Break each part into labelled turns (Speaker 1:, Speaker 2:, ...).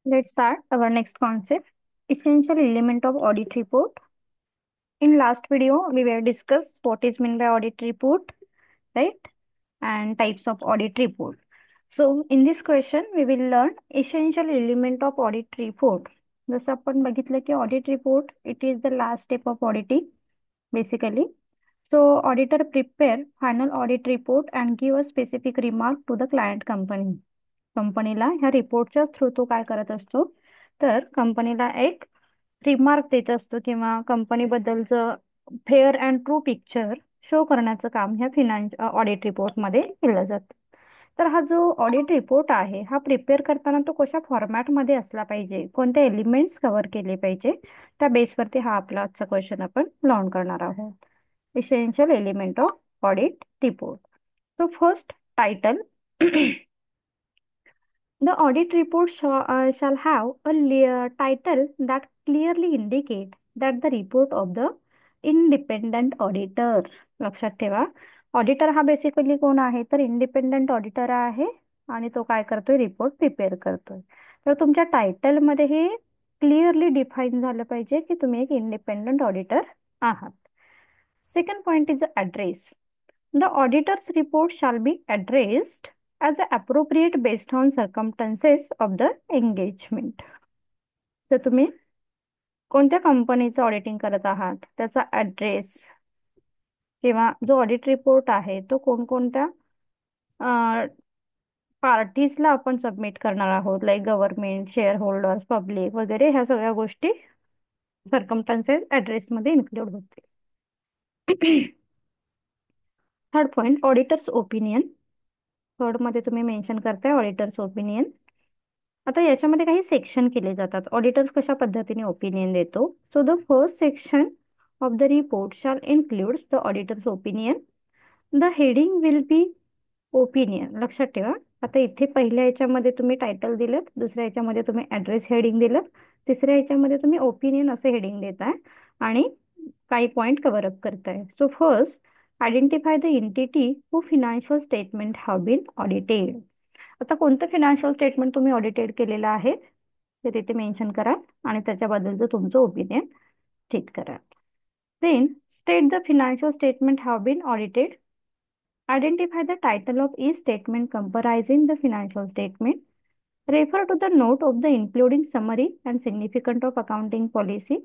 Speaker 1: Let's start our next concept, essential element of audit report. In last video, we were discuss what is meant by audit report, right? And types of audit report. So in this question, we will learn essential element of audit report. जसं आपण बघितलं की audit report, it is the last step of auditing, basically. So auditor prepare final audit report and give a specific remark to the client company. कंपनीला ह्या रिपोर्टच्या through तो काय करत असतो तर कंपनीला एक रिमार्क देत असतो किंवा कंपनीबद्दलचं fair and true picture show करण्याचं काम ह्या ऑडिट रिपोर्टमध्ये केलं जातं. तर हा जो ऑडिट रिपोर्ट आहे हा प्रिपेअर करताना तो कशा फॉर्मॅटमध्ये असला पाहिजे, कोणते एलिमेंट्स कव्हर केले पाहिजे, त्या बेसवरती हा आपला आजचा क्वेश्चन आपण लर्न करणार आहोत. Essential element of audit report. So first, title. The audit report shall have a title that clearly indicate that the report of the independent auditor. लक्षात ठेवा, ऑडिटर हा बेसिकली कोण आहे तर इंडिपेंडंट ऑडिटर आहे आणि तो काय करतोय, रिपोर्ट प्रिपेअर करतोय. तर तुमच्या टायटलमध्ये हे क्लिअरली डिफाईन झालं पाहिजे की तुम्ही एक इंडिपेंडंट ऑडिटर आहात. Second point is address. The auditor's report shall be addressed as appropriate based on circumstances of the engagement. तर तुम्ही कोणत्या कंपनीचं ऑडिटिंग करत आहात त्याचा ॲड्रेस किंवा जो ऑडिट रिपोर्ट आहे तो कोणकोणत्या पार्टीजला आपण सबमिट करणार आहोत, like government, share holders, public वगैरे, ह्या सगळ्या गोष्टी सर्कमस्टान्सेस ॲड्रेसमध्ये इन्क्लूड होते. Third point, auditors opinion. Third मध्ये तुम्ही मेन्शन करताय ऑडिटर्स ओपिनियन. आता याच्यामध्ये काही सेक्शन केले जातात. ऑडिटर्स कशा पद्धतीने ओपिनियन देतो. So the first section of the report shall includes the auditor's opinion. The heading will be opinion. लक्षात ठेवा, आता इथे पहिल्या याच्यामध्ये तुम्ही टायटल दिलं, दुसऱ्या याच्यामध्ये तुम्ही ऍड्रेस हेडिंग दिलं, तिसऱ्या याच्यामध्ये तुम्ही ओपिनियन असं हेडिंग देताय आणि काही पॉइंट कव्हर अप करताय. So first, identify the entity who financial statement have been audited. आता कोणतं फिनान्शियल स्टेटमेंट तुम्ही ऑडिटेड केलेलं आहे ते तिथे मेन्शन करा आणि त्याच्याबद्दलचं तुमचं ओपिनियन स्टेट करा. Then state the financial statement have been audited. Identify the title of each statement comprising the financial statement. Refer to the note of the including summary and significant of accounting policy.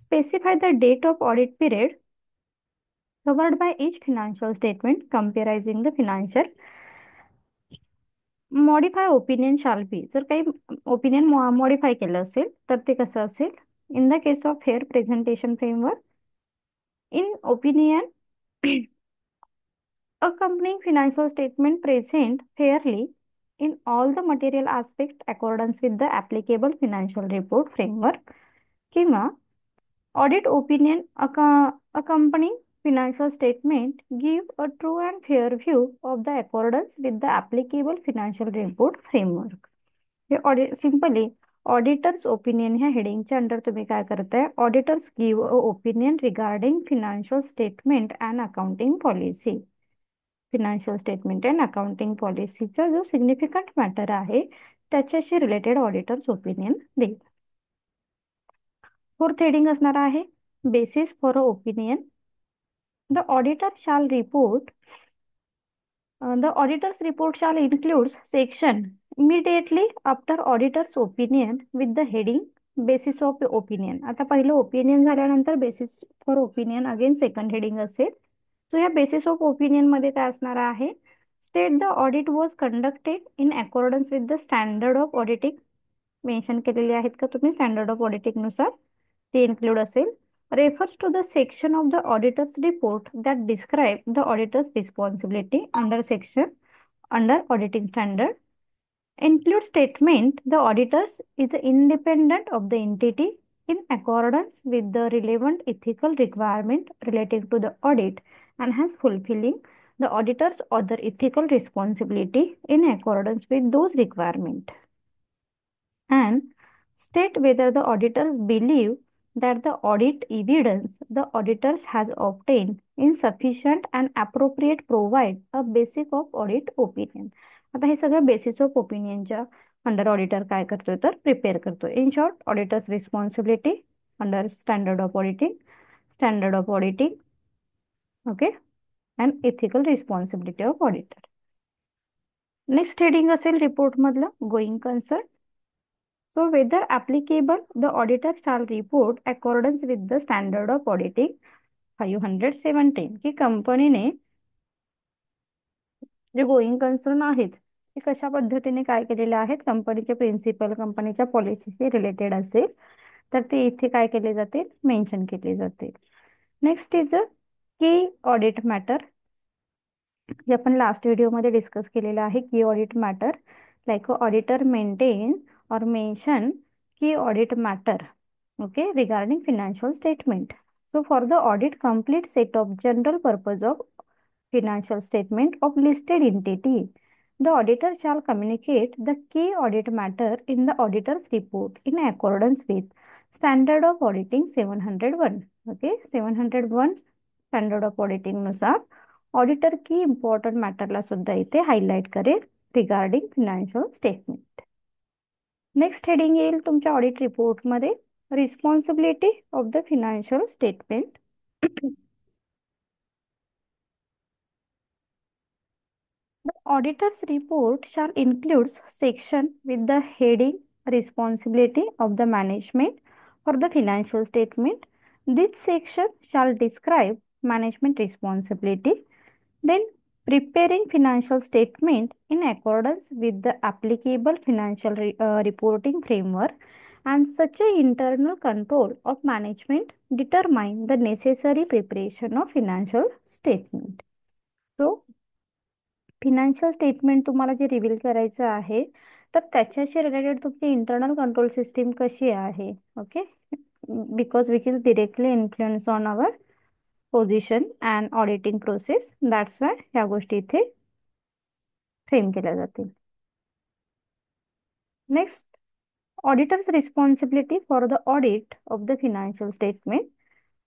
Speaker 1: Specify the date of audit period covered by each financial statement comprising the financial. Modify opinion shall be. जर काही opinion modify केलं असेल तर ते कसं असेल. In the case of fair presentation framework, in opinion accompanying financial statement present fairly in all the material aspect accordance with the applicable financial report framework. किंवा audit opinion accompanying financial statement give a true and fair view of the accordance with the applicable financial report framework. हे simply auditors opinion ह्या हेडिंगच्या under तुम्ही काय करताय, auditors give a opinion regarding financial statement and accounting policy. Financial statement and accounting पॉलिसीचा जो significant matter आहे त्याच्याशी related auditors opinion देईल. फोर्थ हेडिंग असणार आहे basis for a opinion. The auditor शाल report the auditor's report shall includes section immediately after auditor's opinion with the heading basis of opinion. आता पहिलं ओपिनियन झाल्यानंतर basis for opinion again second heading असेल. So या basis of opinion मध्ये काय असणार आहे, state the audit was conducted in accordance with the standard of auditing. Mention केलेले आहेत का तुम्ही स्टँडर्ड ऑफ ऑडिटिंग नुसार, ते इन्क्लूड असेल. Refers to the section of the auditor's report that describe the auditor's responsibility under section under auditing standard. Include statement the auditors is independent of the entity in accordance with the relevant ethical requirement relating to the audit and has fulfilling the auditor's other ethical responsibility in accordance with those requirements. And state whether the auditors believe that the audit evidence the auditors has obtained insufficient and appropriate provide a basic of audit opinion. आता हे सगळं basis of ओपिनियनच्या under auditor काय करतोय तर prepare करतोय. In short, auditors responsibility under standard of auditing, okay, and ethical responsibility of auditor. Next heading असेल report मधलं going concern. So whether applicable, the auditor shall report accordance with the standard of auditing 517 की कंपनीने जे going concern आहेत ते कशा पद्धतीने काय केलेले आहेत, कंपनीचे प्रिन्सिपल कंपनीच्या पॉलिसीशी रिलेटेड असेल तर ते इथे काय केले जातील, मेन्शन केले जातील. नेक्स्ट इज की ऑडिट मॅटर, जे आपण लास्ट व्हिडिओमध्ये डिस्कस केलेलं आहे. की audit matter like auditor maintain or mention key audit matter, okay, regarding financial statement. So for the audit complete set of general purpose of financial statement of listed entity, the auditor shall communicate the key audit matter in the auditor's report in accordance with standard of auditing 701. Okay, 701 standard of auditing नुसार auditor key important मॅटरला सुद्धा इथे highlight करेल regarding financial statement. Next heading येईल तुमच्या audit रिपोर्टमध्ये responsibility of the financial statement. The auditor's report shall include section with the heading responsibility of the management for the financial statement. This section shall describe management responsibility. Then preparing financial statement in accordance with the applicable financial reporting framework and such a internal control of management determine the necessary preparation of financial statement. So financial statement तुम्हाला जे reveal करायचं आहे तर त्याच्याशी related तुमची internal control system कशी आहे, okay, because which is directly influence on our position and auditing process. That's why ह्या गोष्टी इथे फ्रेम केल्या जातील. Next, auditors responsibility for the audit of the financial statement.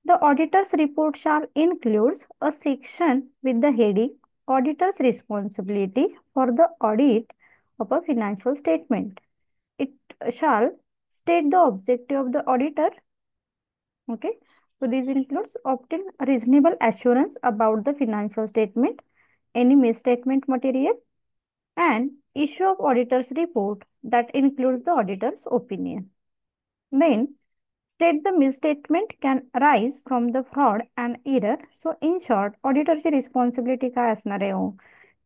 Speaker 1: The auditor's report shall include a section with the heading Auditor's responsibility for the audit of a financial statement. It shall state the objective of the auditor. Okay, so this includes obtain reasonable assurance about the financial statement, any misstatement material, and issue of auditor's report that includes the auditor's opinion. Then state the misstatement can arise from the fraud and error. So in short, ऑडिटरची responsibility काय असणार आहे हो,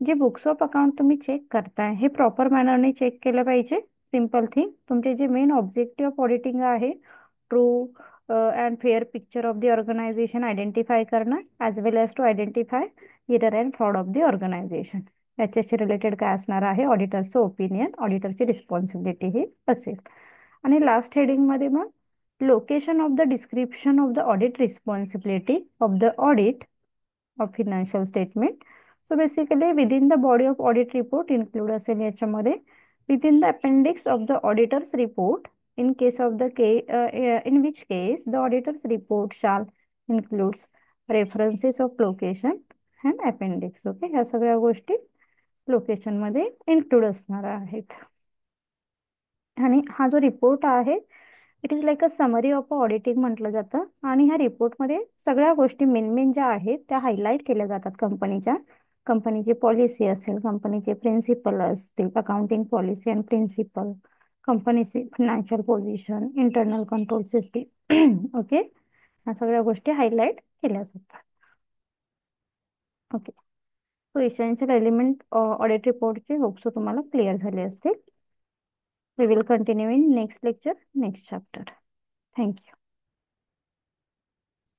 Speaker 1: जे books of account तुम्ही check करताय हे proper मॅनरने check केलं पाहिजे. सिम्पल थिंग, तुमचे जे मेन ऑब्जेक्टिव्ह ऑफ ऑडिटिंग आहे true and fair picture of the organisation identify करणं as well as to identify error and fraud of the organisation. याच्याशी रिलेटेड काय असणार आहे, ऑडिटरचं ओपिनियन, ऑडिटरची रिस्पॉन्सिबिलिटी ही असेल. आणि लास्ट हेडिंगमध्ये मग location of the description of the audit responsibility of the audit of financial statement. So basically within the body of audit report include असेल याच्यामध्ये within the appendix of the auditor's report in case of the in which case the auditor's report shall includes references of location and appendix. Okay, ह्या सगळ्या गोष्टी location मध्ये include असणार आहेत. आणि हा जो रिपोर्ट आहे it is like a summary of auditing म्हटलं जातं. आणि ह्या रिपोर्टमध्ये सगळ्या गोष्टी मेन ज्या आहेत त्या हायलाईट केल्या जातात. कंपनीची पॉलिसी असेल, कंपनीचे प्रिन्सिपल असतील, अकाउंटिंग पॉलिसी अँड प्रिन्सिपल, कंपनीची financial position, internal control system, okay, ह्या सगळ्या गोष्टी हायलाईट केल्या जातात. Okay, so essential element audit रिपोर्टचे होप्स तुम्हाला क्लिअर झाले असतील. We will continue in next lecture, next chapter. Thank you.